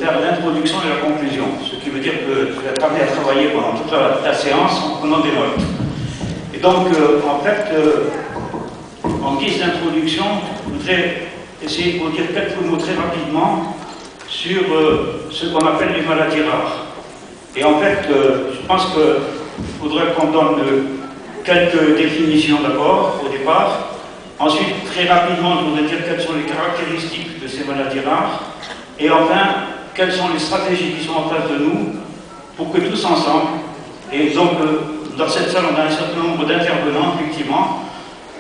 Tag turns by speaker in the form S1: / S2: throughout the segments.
S1: faire l'introduction et la conclusion, ce qui veut dire que je vais être amené à travailler pendant toute la séance en prenant des notes. Et donc, en fait, en guise d'introduction, je voudrais essayer de vous dire quelques mots très rapidement sur ce qu'on appelle les maladies rares. Et en fait, je pense qu'il faudrait qu'on donne quelques définitions d'abord, au départ. Ensuite, très rapidement, je voudrais dire quelles sont les caractéristiques de ces maladies rares. Et enfin, quelles sont les stratégies qui sont en face de nous pour que tous ensemble, et donc dans cette salle on a un certain nombre d'intervenants, effectivement,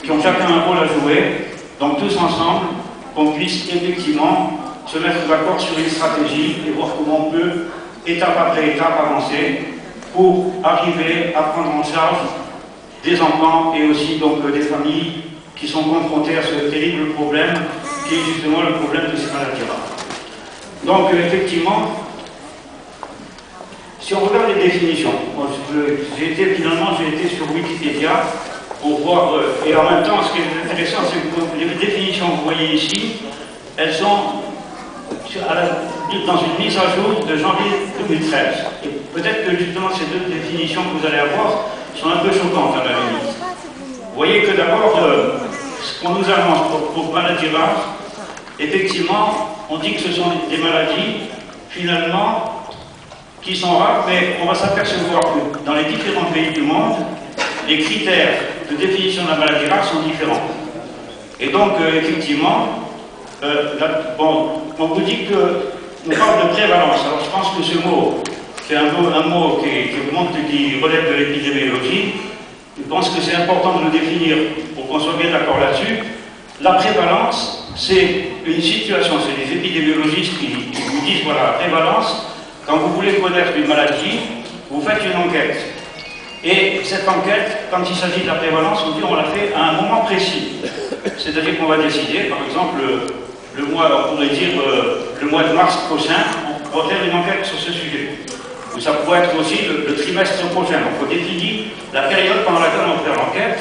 S1: qui ont chacun un rôle à jouer, donc tous ensemble, qu'on puisse effectivement se mettre d'accord sur une stratégie et voir comment on peut, étape après étape, avancer pour arriver à prendre en charge des enfants et aussi donc des familles qui sont confrontées à ce terrible problème qui est justement le problème de ces maladies rares. Donc effectivement, si on regarde les définitions, j'ai été sur Wikipédia pour voir, et en même temps ce qui est intéressant c'est que les définitions que vous voyez ici, elles sont dans une mise à jour de janvier 2013. Et peut-être que justement ces deux définitions que vous allez avoir sont un peu choquantes à la limite. Vous voyez que d'abord, ce qu'on nous annonce pour maladies rares, effectivement, on dit que ce sont des maladies, finalement, qui sont rares, mais on va s'apercevoir que dans les différents pays du monde, les critères de définition de la maladie rare sont différents. Et donc, effectivement, on vous dit qu'on parle de prévalence. Alors, je pense que ce mot, c'est un mot qui relève de l'épidémiologie. Je pense que c'est important de le définir pour qu'on soit bien d'accord là-dessus. La prévalence, c'est une situation, c'est les épidémiologistes qui vous disent, voilà, la prévalence, quand vous voulez connaître une maladie, vous faites une enquête. Et cette enquête, quand il s'agit de la prévalence, on la fait à un moment précis. C'est-à-dire qu'on va décider, par exemple, on pourrait dire le mois de mars prochain, on va faire une enquête sur ce sujet. Ou ça pourrait être aussi le trimestre prochain. Donc on définit la période pendant laquelle on va faire l'enquête.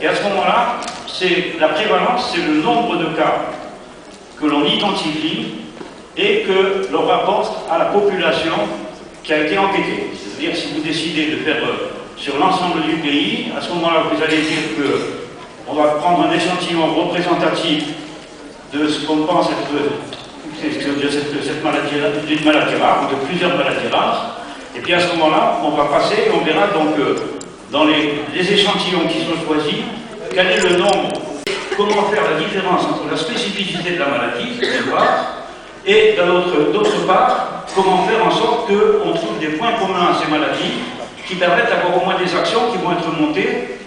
S1: Et à ce moment-là, la prévalence, c'est le nombre de cas que l'on identifie et que l'on rapporte à la population qui a été enquêtée. C'est-à-dire, si vous décidez de faire sur l'ensemble du pays, à ce moment-là, vous allez dire qu'on va prendre un échantillon représentatif de ce qu'on pense être cette maladie, d'une maladie rare, ou de plusieurs maladies rares. Et puis à ce moment-là, on va passer et on verra donc dans les échantillons qui sont choisis, quel est le nombre, comment faire la différence entre la spécificité de la maladie, d'une part, et d'autre part, comment faire en sorte qu'on trouve des points communs à ces maladies qui permettent d'avoir au moins des actions qui vont être montées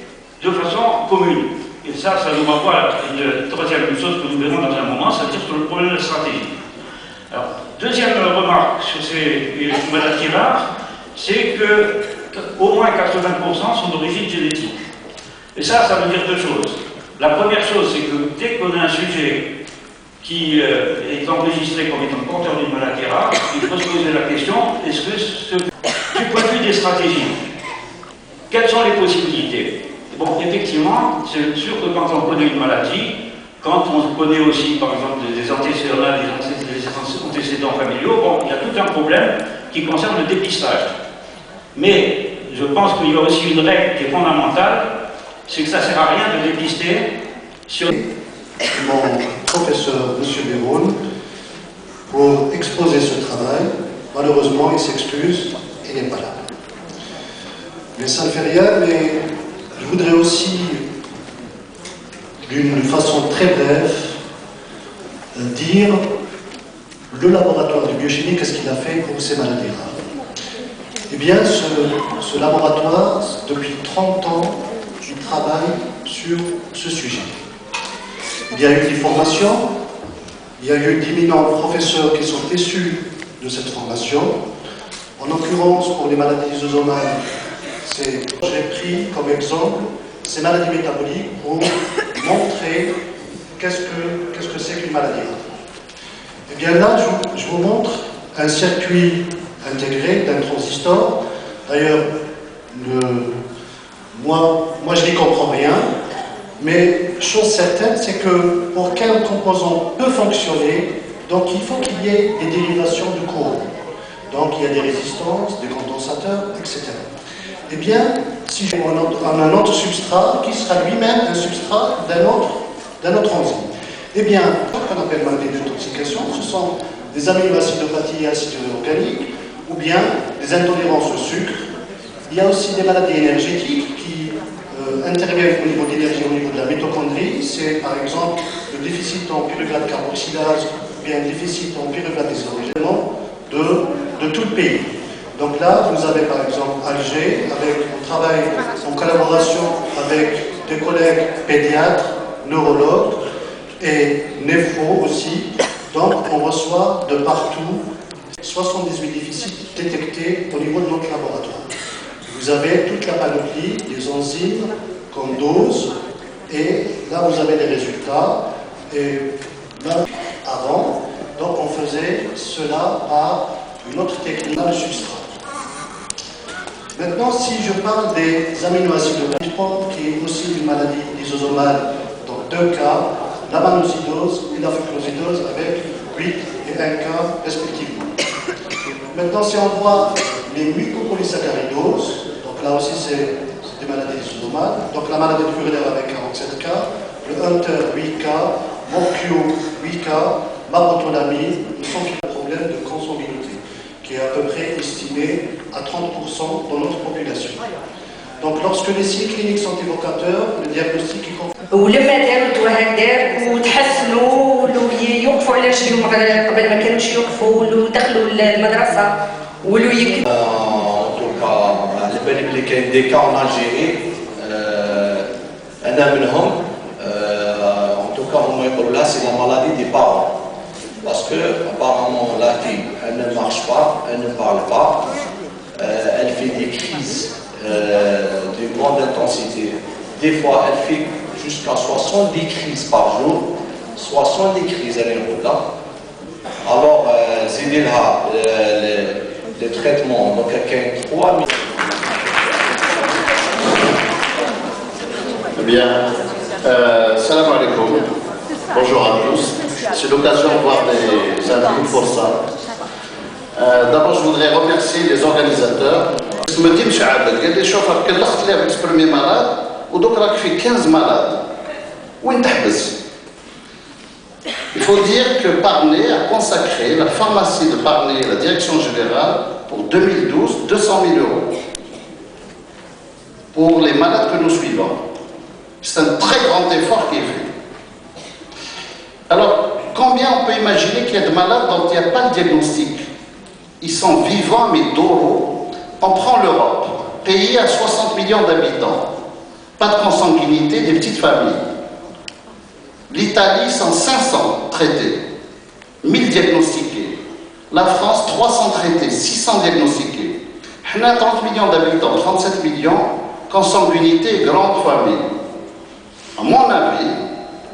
S1: de façon commune. Et ça nous renvoie à une troisième chose que nous verrons dans un moment, c'est-à-dire sur le problème de la stratégie. Alors, deuxième remarque sur ces maladies rares, c'est qu'au moins 80% sont d'origine génétique. Et ça veut dire deux choses. La première chose, c'est que dès qu'on a un sujet qui est enregistré comme étant porteur d'une maladie rare, il faut se poser la question, est-ce que, du point de vue des stratégies, quelles sont les possibilités? Bon, effectivement, c'est sûr que quand on connaît une maladie, quand on connaît aussi, par exemple, des antécédents familiaux, bon, il y a tout un problème qui concerne le dépistage. Mais je pense qu'il y a aussi une règle qui est fondamentale, c'est que ça ne sert à rien de dépister sur...
S2: Mon professeur, M. Béraud, pour exposer ce travail. Malheureusement, il s'excuse, il n'est pas là. Mais ça ne fait rien, mais je voudrais aussi, d'une façon très brève, dire le laboratoire de biochimie, qu'est-ce qu'il a fait pour ces maladies rares. Eh bien, ce laboratoire, depuis 30 ans, il travaille sur ce sujet. Il y a eu des formations, il y a eu d'éminents professeurs qui sont issus de cette formation. En l'occurrence, pour les maladies lysosomales, j'ai pris comme exemple ces maladies métaboliques pour montrer qu'est-ce que c'est qu'une maladie rare. Et bien là, je vous montre un circuit intégré d'un transistor. D'ailleurs, moi je n'y comprends rien. Mais chose certaine, c'est que pour qu'un composant peut fonctionner, Donc il faut qu'il y ait des dérivations de courant. Donc il y a des résistances, des condensateurs, etc. Eh bien, si on a un autre substrat qui sera lui-même un substrat d'un autre enzyme. Eh bien, ce qu'on appelle maladie d'intoxication, ce sont des aminoacides fatigues et acides organiques, ou bien des intolérances au sucre. Il y a aussi des maladies énergétiques qui interviennent au niveau de l'énergie, au niveau de la mitochondrie. C'est par exemple le déficit en pyruvate carboxylase, ou bien le déficit en pyruvate déshydrogénant de tout le pays. Donc là, vous avez par exemple Alger, on travaille en collaboration avec des collègues pédiatres, neurologues et néphro aussi. Donc on reçoit de partout 78 déficits détectés au niveau de notre laboratoire. Vous avez toute la panoplie des enzymes qu'on dose et là vous avez des résultats. Et là, avant, donc on faisait cela par une autre technique, le substrat. Maintenant, si je parle des aminoacides qui est aussi une maladie lysosomale, donc 2 cas, la mannozidose et la fuclosidose avec 8 et 1 cas respectivement. Maintenant, si on voit les mucopolysaccharidoses, donc là aussi c'est des maladies lysosomales, donc la maladie de Furler avec 47 cas, le Hunter 8 cas, Morquio 8 cas, marotolamine, nous sommes un problème de consanguinité, qui est à peu près estimé à 30% dans notre population. Donc lorsque les signes cliniques sont évocateurs, le diagnostic est confirmé.
S3: ولما داروا الدواء دار وتحسنوا ولاو يوقفوا على رجليهم قبل ما كانوش يوقفوا ولاو دخلوا المدرسه ولاو يكتبوا.
S4: En tout cas, على بالي بلي كاين دي كا en Algérie انا منهم en tout cas هما يقولوا لها سي لا مالادي دي بارون parce que apparemment la fille elle ne marche pas, elle ne parle pas, elle fait des crises de grande intensité. Des fois elle fait jusqu'à 70 crises par jour, 70 crises elle est là. Alors زيديلها les traitements donc كاين 3 000.
S5: Bien, salam alaikum, bonjour à tous. C'est l'occasion de voir des invités pour ça. D'abord, je voudrais remercier les organisateurs. Je me dis, M. Abed, il y a des chauffeurs qui ont avec ce premier malade, ou donc il fait 15 malades. Où est-ce? Il faut dire que Parnay a consacré, la pharmacie de Parnay, la direction générale, pour 2012, 200 000 € pour les malades que nous suivons. C'est un très grand effort qui est fait. Alors, combien on peut imaginer qu'il y a de malades dont il n'y a pas de diagnostic? Ils sont vivants mais doraux. On prend l'Europe, pays à 60 millions d'habitants, pas de consanguinité, des petites familles. L'Italie, 500 traités, 1000 diagnostiqués. La France, 300 traités, 600 diagnostiqués. On a 30 millions d'habitants, 37 millions, consanguinité et grande famille. À mon avis,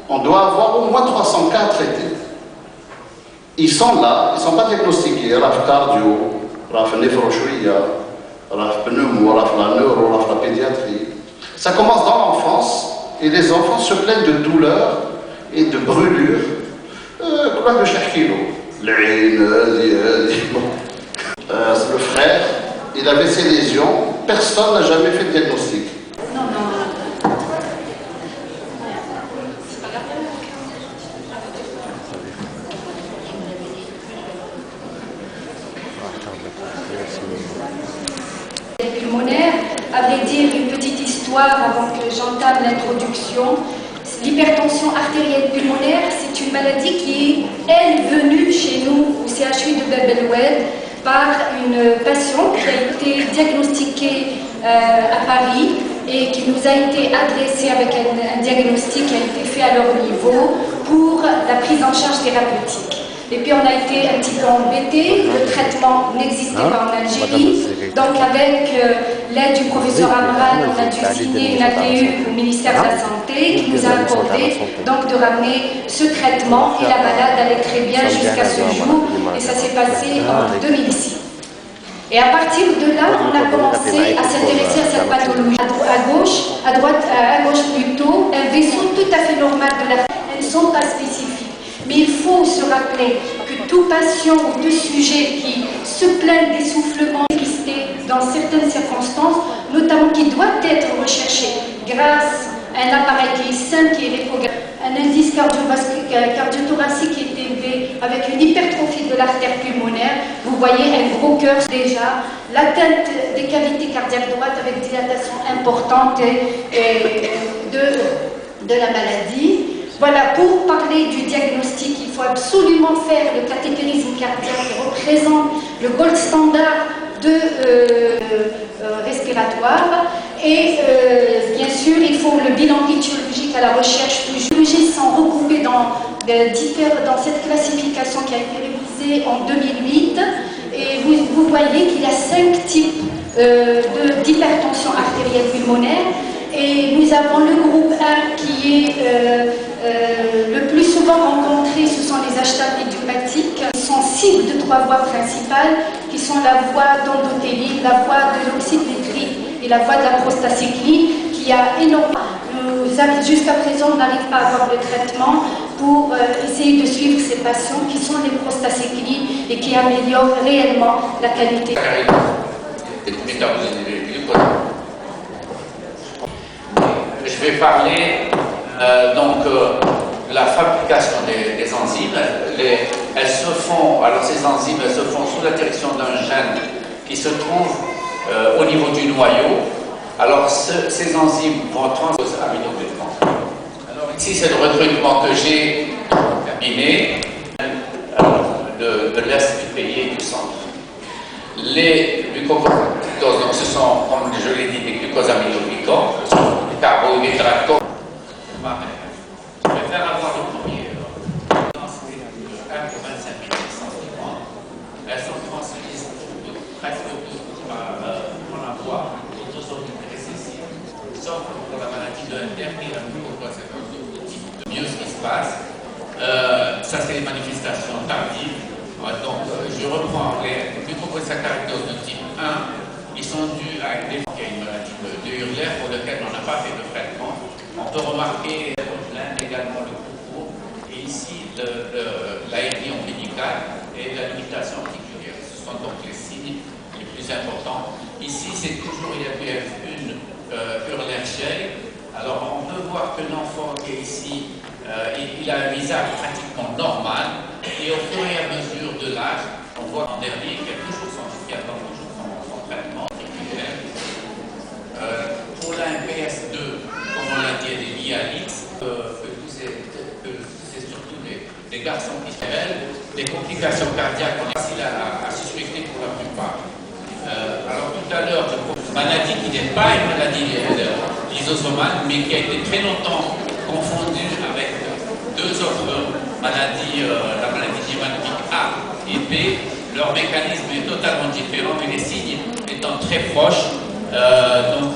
S5: on doit avoir au moins 300 cas traités. Ils sont là, ils ne sont pas diagnostiqués. Raf cardio, raf néphrochouïa, raf pneumo, raf la neuro, raf la pédiatrie. Ça commence dans l'enfance et les enfants se plaignent de douleurs et de brûlures. Quoi que chaque kilo. Le frère, il avait ses lésions, personne n'a jamais fait de diagnostic.
S3: Pulmonaire, à vrai dire, une petite histoire avant que j'entame l'introduction. L'hypertension artérielle pulmonaire, c'est une maladie qui est, elle, venue chez nous au CHU de Bab el-Oued par une patiente qui a été diagnostiquée à Paris et qui nous a été adressée avec un diagnostic qui a été fait à leur niveau pour la prise en charge thérapeutique. Et puis on a été un petit peu embêtés, le traitement n'existait pas en Algérie. Donc avec l'aide du professeur Amran, on a dû signer une ATU au ministère de la Santé qui nous a accordé donc de ramener ce traitement et la malade allait très bien jusqu'à ce jour et ça s'est passé en 2006. Et à partir de là, on a commencé à s'intéresser à cette pathologie. À gauche plutôt, un vaisseau tout à fait normal de la. Elles ne sont pas spécifiques. Mais il faut se rappeler que tout patient ou tout sujet qui se plaint d'essoufflement dans certaines circonstances, notamment qui doit être recherché grâce à un appareil qui est sain, qui est l'échographie, un indice cardiothoracique qui est élevé avec une hypertrophie de l'artère pulmonaire. Vous voyez un gros cœur déjà, l'atteinte des cavités cardiaques droites avec dilatation importante de la maladie. Voilà, pour parler du diagnostic, il faut absolument faire le cathétérisme cardiaque qui représente le gold standard de respiratoire. Et bien sûr, il faut le bilan étiologique à la recherche. Les étiologies sont regroupées dans cette classification qui a été révisée en 2008. Et vous voyez qu'il y a 5 types d'hypertension artérielle pulmonaire. Et nous avons le groupe 1 qui est le plus souvent rencontré, ce sont les achètes idiopathiques. Ils sont cibles de 3 voies principales, qui sont la voie d'endothélie, la voie de l'oxyde nitrique et la voie de la prostacycline, qui a énormément. Jusqu'à présent, on n'arrive pas à avoir de traitement pour essayer de suivre ces patients qui sont les prostacyclines et qui améliorent réellement la qualité.
S6: Je vais parler de la fabrication des enzymes. Elles se font, alors ces enzymes, elles se font sous la direction d'un gène qui se trouve au niveau du noyau. Alors ces enzymes vont transposer aminoglycans. Alors ici c'est le recrutement que j'ai terminé de l'est du pays et du centre. Les glucocorticoïdes, donc ce sont, comme je l'ai dit, des glucosaminoglycans, des carbohydrates. Je préfère avoir le premier. Dans ces 1 pour 25 000 cm, elles sont transmises presque toutes on la voit autosomique récessive, sauf pour la maladie de Hunter qui est la glucocorticoïde. Mieux ce qui se passe, ça c'est les manifestations tardives. Donc, je reprends les glucopolysaccharidoses de type 1, ils sont dus à une maladie de Hurler pour laquelle on n'a pas fait de traitement. On peut remarquer l'Inde également le concours, et ici l'aérien ombilicale et la limitation articulaire. Ce sont donc les signes les plus importants. Ici, c'est toujours une Hurler-Shell. Alors, on peut voir que l'enfant qui est ici, il a un visage pratiquement normal, et au fur et à mesure de l'âge, on voit en dernier qu'il attend toujours son traitement articulaire. Pour la MPS2, comme on l'a dit, elle est liée à l'X, que c'est surtout les garçons qui se révèlent. Les complications cardiaques, on est facile à suspecter pour la plupart. Alors tout à l'heure, une maladie qui n'est pas une maladie lysosomale, mais qui a été très longtemps confondue avec 2 autres maladies, la maladie gématique A et B. Leur mécanisme est totalement différent, mais les signes étant très proches. Donc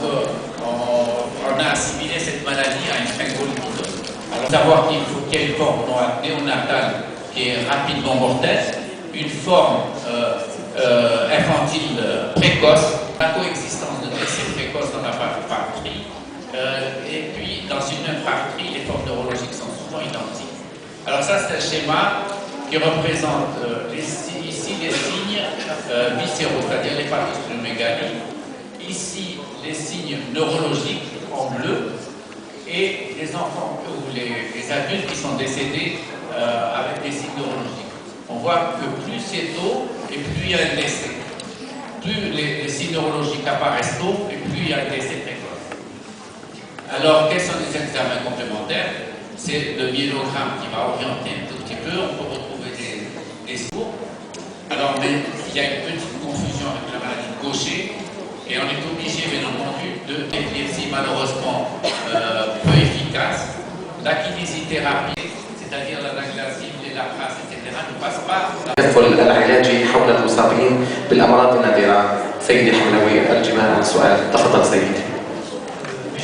S6: on a assimilé cette maladie à une sphingolypidose. Alors savoir qu'il faut qu'il y ait une forme néonatale qui est rapidement mortelle, une forme infantile précoce, la coexistence de décès précoces dans la fratrie, et puis dans une même fratrie, les formes neurologiques sont souvent identiques. Alors ça, c'est un schéma qui représente ici les signes viscéraux, c'est-à-dire l'hépatosplenomégalie, ici les signes neurologiques en bleu, et les enfants ou les adultes qui sont décédés avec des signes neurologiques. On voit que plus c'est tôt et plus il y a un décès. Plus les signes neurologiques apparaissent tôt et plus il y a un décès précoce. Alors, quels sont les examens complémentaires? C'est le myélogramme qui va orienter un tout petit peu. On peut retrouver des sourds. Alors, mais il y a une petite confusion avec la maladie de Gaucher et on est obligé, bien entendu, de l'épilepsie malheureusement peu efficace. La kinésithérapie, c'est-à-dire l'anaglazine, l'élaphrase, etc., ne passe pas.
S7: التدخل العلاجي حول المصابين بالامراض النادره. سيدي الحملاوي الجماعه السؤال تفضل سيدي.
S8: Mes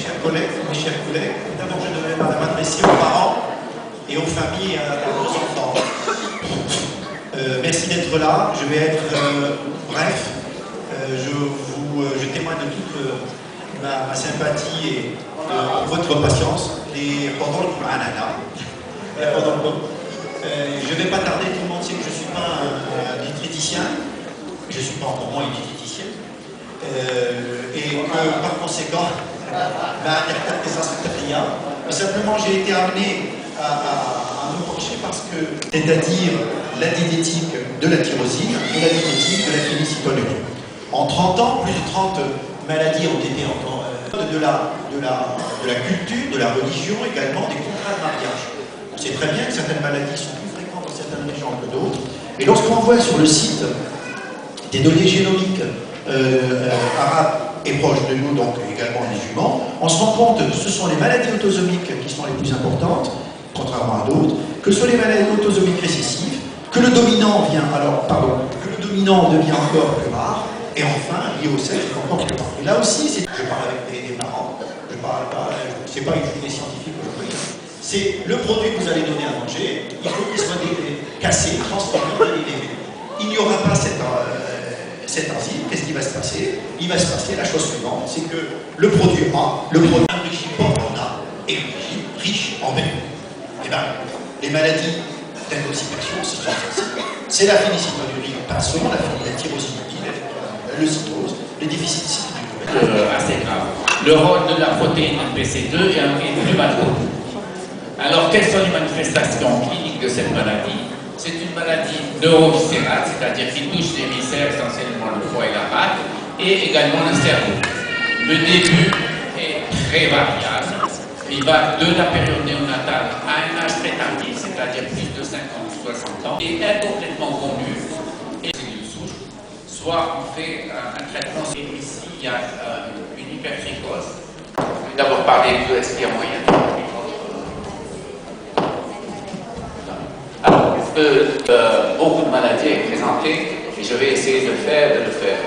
S8: chers collègues, d'abord je devrais m'adresser aux parents et aux familles et aux enfants. Merci d'être là, je vais être bref. Je témoigne de toute ma sympathie et votre patience. Les pendant le Je ne vais pas tarder, tout le monde sait que je ne suis pas un diététicien, je ne suis pas encore moins une diététicienne, et que par conséquent, mais simplement j'ai été amené à me pencher parce que, c'est-à-dire la diététique de la tyrosine et la diététique de la phénylcytonique. En 30 ans, plus de 30 maladies ont été de la culture, de la religion, également des contrats de mariage. On sait très bien que certaines maladies sont plus fréquentes dans certaines régions que d'autres. Et lorsqu'on voit sur le site des données génomiques arabes et proches de nous, donc également musulmans, on se rend compte que ce sont les maladies autosomiques qui sont les plus importantes, contrairement à d'autres, que ce sont les maladies autosomiques récessives, que le dominant devient encore plus rare, et enfin, lié au sexe, encore plus rare. Et là aussi, je parle avec des parents, je parle pas, c'est pas une journée scientifique aujourd'hui, c'est le produit que vous allez donner à manger, il faut qu'il soit cassé, transformé, élevé. Il n'y aura pas cet enzyme, qu'est-ce qui va se passer? Il va se passer la chose suivante, c'est que le produit A, le produit enrichi pas en A, est riche en B. Eh bien, les maladies d'intoxication, c'est la phénylcytoniurie, passons, la tyrosine, le cytose, les déficits cytiniques.
S6: Assez grave. Le rôle de la protéine PC2 est plus mal connu. Alors, quelles sont les manifestations cliniques de cette maladie? C'est une maladie neuroviscérale, c'est-à-dire qui touche les viscères, essentiellement le foie et la rate, et également le cerveau. Le début est très variable. Il va de la période néonatale à un âge très tardif, c'est-à-dire plus de 50 ou 60 ans, et incomplètement connu. Et cellules souches, soit on fait un traitement. Et ici, il y a une hypertrichose. Je vais d'abord parler de l'ESPR moyenne. Alors, beaucoup de maladies est présentée et je vais essayer de le faire.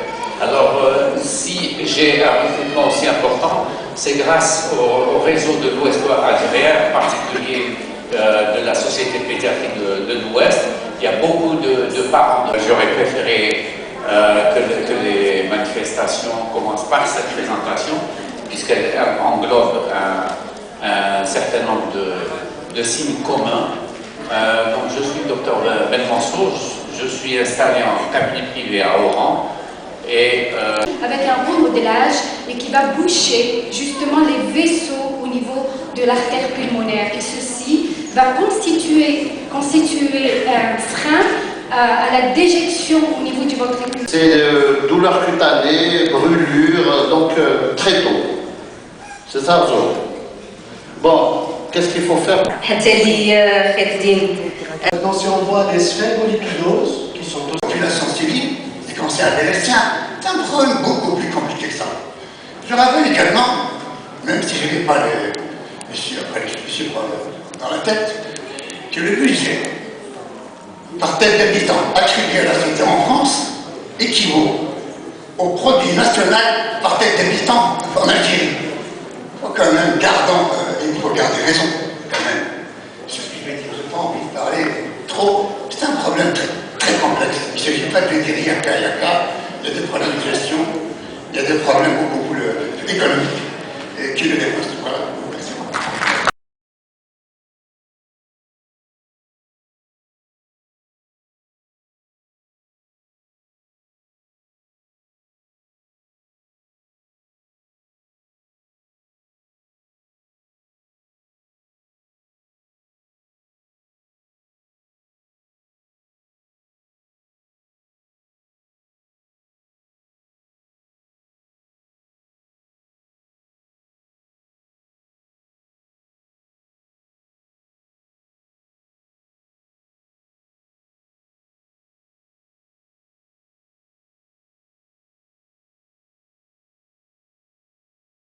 S6: Alors, si j'ai un recrutement aussi important, c'est grâce au réseau de l'Ouest algérien, en particulier de la Société pédiatrique de l'Ouest. Il y a beaucoup de parents. J'aurais préféré que les manifestations commencent par cette présentation, puisqu'elle englobe un certain nombre de signes communs. Donc je suis le Dr Belmansour, je suis installé en cabinet privé à Oran. Et
S3: avec un bon modélage et qui va boucher justement les vaisseaux au niveau de l'artère pulmonaire. Et ceci va constituer un frein à la déjection au niveau du ventricule.
S5: C'est douleur cutanée, brûlure, donc très tôt. C'est ça, Zo. Bon. Qu'est-ce qu'il faut faire?
S2: Maintenant, si on voit des sphingolipidoses qui sont
S9: aux populations civiles, des cancers adolescents, c'est un problème beaucoup plus compliqué que ça. Je rappelle également, même si je n'ai pas les chiffres dans la tête, que le budget par tête d'habitant attribué à la santé en France équivaut au produit national par tête d'habitant en Algérie. Il faut quand même il faut garder raison, quand même. C'est ce que je vais dire, je n'ai pas envie de parler trop. C'est un problème très complexe. Il ne s'agit pas de dire yaka. Il y a des problèmes de gestion, il y a des problèmes beaucoup plus économiques qui le dépassent. Voilà.